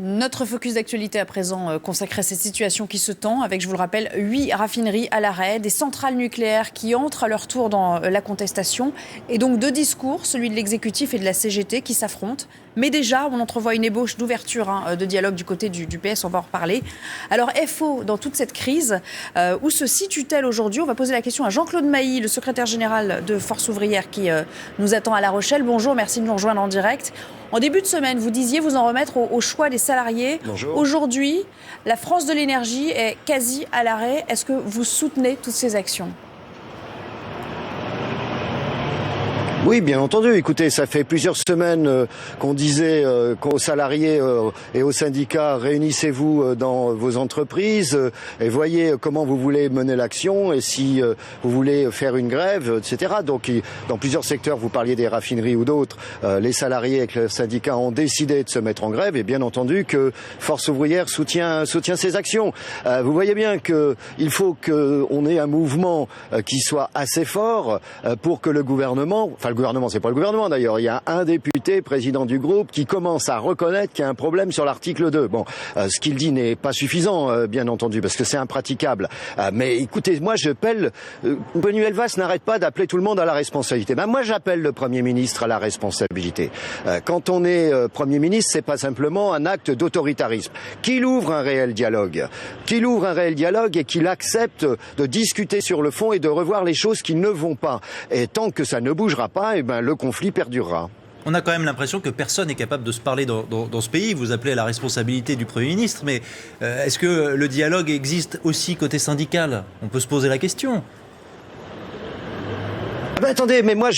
Notre focus d'actualité à présent consacré à cette situation qui se tend avec, je vous le rappelle, 8 raffineries à l'arrêt, des centrales nucléaires qui entrent à leur tour dans la contestation et donc 2 discours, celui de l'exécutif et de la CGT qui s'affrontent. Mais déjà, on entrevoit une ébauche d'ouverture de dialogue du côté du PS, on va en reparler. Alors FO, dans toute cette crise, où se situe-t-elle aujourd'hui? On va poser la question à Jean-Claude Mailly, le secrétaire général de Force ouvrière qui nous attend à La Rochelle. Bonjour, merci de nous rejoindre en direct. En début de semaine, vous disiez vous en remettre au choix des salariés. Bonjour. Aujourd'hui, la France de l'énergie est quasi à l'arrêt. Est-ce que vous soutenez toutes ces actions ? Oui, bien entendu. Écoutez, ça fait plusieurs semaines qu'on disait aux salariés et aux syndicats, réunissez-vous dans vos entreprises et voyez comment vous voulez mener l'action et si vous voulez faire une grève, etc. Donc, dans plusieurs secteurs, vous parliez des raffineries ou d'autres, les salariés et le syndicat ont décidé de se mettre en grève et bien entendu que Force ouvrière soutient ces actions. Vous voyez bien qu'il faut qu'on ait un mouvement qui soit assez fort pour que le gouvernement, enfin le gouvernement, c'est pas le gouvernement d'ailleurs, il y a un député, président du groupe, qui commence à reconnaître qu'il y a un problème sur l'article 2. Bon, ce qu'il dit n'est pas suffisant, bien entendu, parce que c'est impraticable. Mais écoutez, moi j'appelle, Manuel Valls n'arrête pas d'appeler tout le monde à la responsabilité. Ben moi j'appelle le Premier ministre à la responsabilité. Quand on est Premier ministre, c'est pas simplement un acte d'autoritarisme. Qu'il ouvre un réel dialogue, et qu'il accepte de discuter sur le fond et de revoir les choses qui ne vont pas. Et tant que ça ne bougera pas, eh ben, le conflit perdurera. On a quand même l'impression que personne n'est capable de se parler dans ce pays. Vous appelez à la responsabilité du Premier ministre, mais est-ce que le dialogue existe aussi côté syndical? On peut se poser la question. Ben attendez, mais moi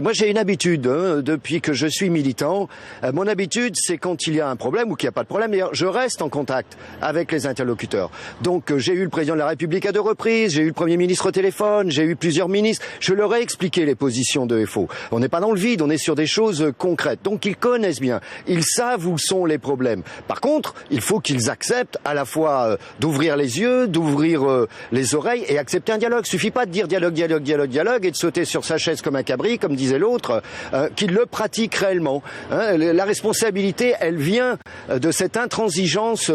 moi j'ai une habitude depuis que je suis militant. Mon habitude, c'est quand il y a un problème ou qu'il n'y a pas de problème, d'ailleurs, je reste en contact avec les interlocuteurs. Donc j'ai eu le président de la République à 2 reprises, j'ai eu le Premier ministre au téléphone, j'ai eu plusieurs ministres. Je leur ai expliqué les positions de FO. On n'est pas dans le vide, on est sur des choses concrètes. Donc ils connaissent bien, ils savent où sont les problèmes. Par contre, il faut qu'ils acceptent à la fois d'ouvrir les yeux, d'ouvrir les oreilles et accepter un dialogue. Il suffit pas de dire dialogue et de sauter sur sa chaise comme un cabri, comme disait l'autre, qu'il le pratique réellement. La responsabilité, elle vient de cette intransigeance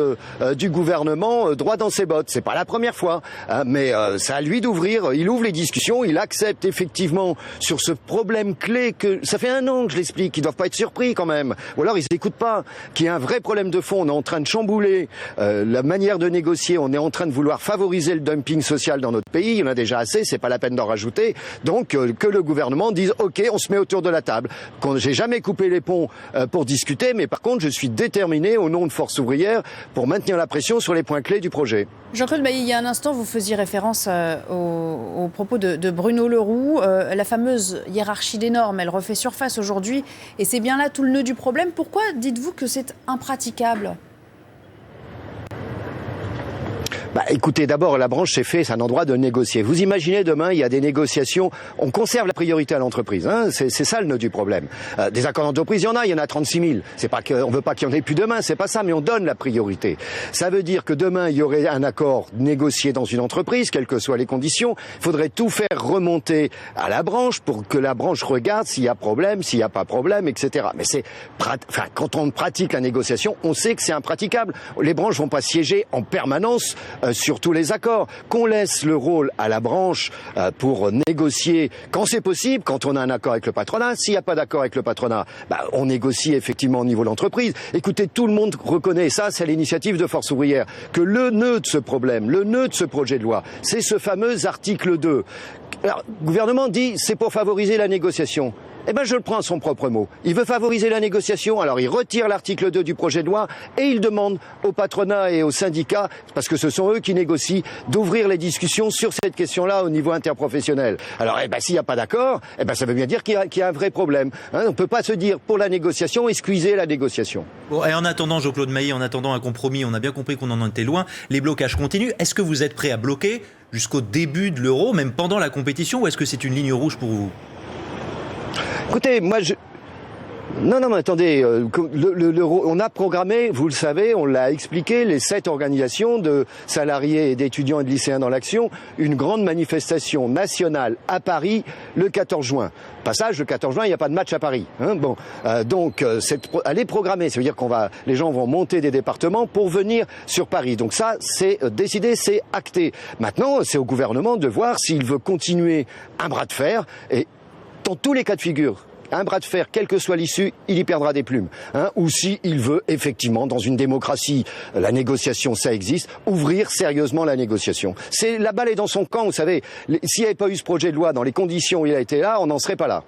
du gouvernement droit dans ses bottes. C'est pas la première fois, mais c'est à lui d'ouvrir. Il ouvre les discussions, il accepte effectivement sur ce problème clé que ça fait 1 an que je l'explique, qu'ils doivent pas être surpris quand même. Ou alors ils n'écoutent pas, qu'il y a un vrai problème de fond. On est en train de chambouler la manière de négocier. On est en train de vouloir favoriser le dumping social dans notre pays. Il y en a déjà assez, c'est pas la peine d'en rajouter. Donc que le gouvernement dise OK, on se met autour de la table. J'ai jamais coupé les ponts pour discuter, mais par contre je suis déterminé au nom de Force ouvrière pour maintenir la pression sur les points clés du projet. Jean-Claude Mailly, il y a un instant, vous faisiez référence aux propos de Bruno Le Roux. La fameuse hiérarchie des normes, elle refait surface aujourd'hui et c'est bien là tout le nœud du problème. Pourquoi dites-vous que c'est impraticable ? Écoutez, d'abord, la branche s'est fait, c'est un endroit de négocier. Vous imaginez demain, il y a des négociations, on conserve la priorité à l'entreprise. C'est ça le nœud du problème. Des accords d'entreprise, il y en a 36 000. C'est pas qu'on veut pas qu'il y en ait plus demain, c'est pas ça, mais on donne la priorité. Ça veut dire que demain, il y aurait un accord négocié dans une entreprise, quelles que soient les conditions. Il faudrait tout faire remonter à la branche pour que la branche regarde s'il y a problème, s'il n'y a pas problème, etc. Mais quand on pratique la négociation, on sait que c'est impraticable. Les branches vont pas siéger en permanence sur tous les accords, qu'on laisse le rôle à la branche pour négocier quand c'est possible, quand on a un accord avec le patronat. S'il n'y a pas d'accord avec le patronat, on négocie effectivement au niveau de l'entreprise. Écoutez, tout le monde reconnaît, ça c'est l'initiative de Force ouvrière, que le nœud de ce problème, le nœud de ce projet de loi, c'est ce fameux article 2. Alors, le gouvernement dit c'est pour favoriser la négociation. Eh ben, je le prends à son propre mot. Il veut favoriser la négociation, alors il retire l'article 2 du projet de loi et il demande au patronat et aux syndicats, parce que ce sont eux qui négocient, d'ouvrir les discussions sur cette question-là au niveau interprofessionnel. Alors, s'il n'y a pas d'accord, ça veut bien dire qu'il y a un vrai problème. On ne peut pas se dire pour la négociation et squeezer la négociation. Bon, et en attendant, Jean-Claude Mailly, en attendant un compromis, on a bien compris qu'on en était loin, les blocages continuent. Est-ce que vous êtes prêt à bloquer jusqu'au début de l'euro, même pendant la compétition, ou est-ce que c'est une ligne rouge pour vous ? Écoutez, moi Non, mais attendez, on a programmé, vous le savez, on l'a expliqué, les 7 organisations de salariés et d'étudiants et de lycéens dans l'action, une grande manifestation nationale à Paris le 14 juin. Passage, le 14 juin, il n'y a pas de match à Paris. Donc, elle est programmée, ça veut dire les gens vont monter des départements pour venir sur Paris. Donc ça, c'est décidé, c'est acté. Maintenant, c'est au gouvernement de voir s'il veut continuer un bras de fer, et dans tous les cas de figure, un bras de fer, quelle que soit l'issue, il y perdra des plumes. Ou si il veut effectivement, dans une démocratie, la négociation, ça existe, ouvrir sérieusement la négociation. La balle est dans son camp, vous savez. S'il n'y avait pas eu ce projet de loi dans les conditions où il a été là, on n'en serait pas là.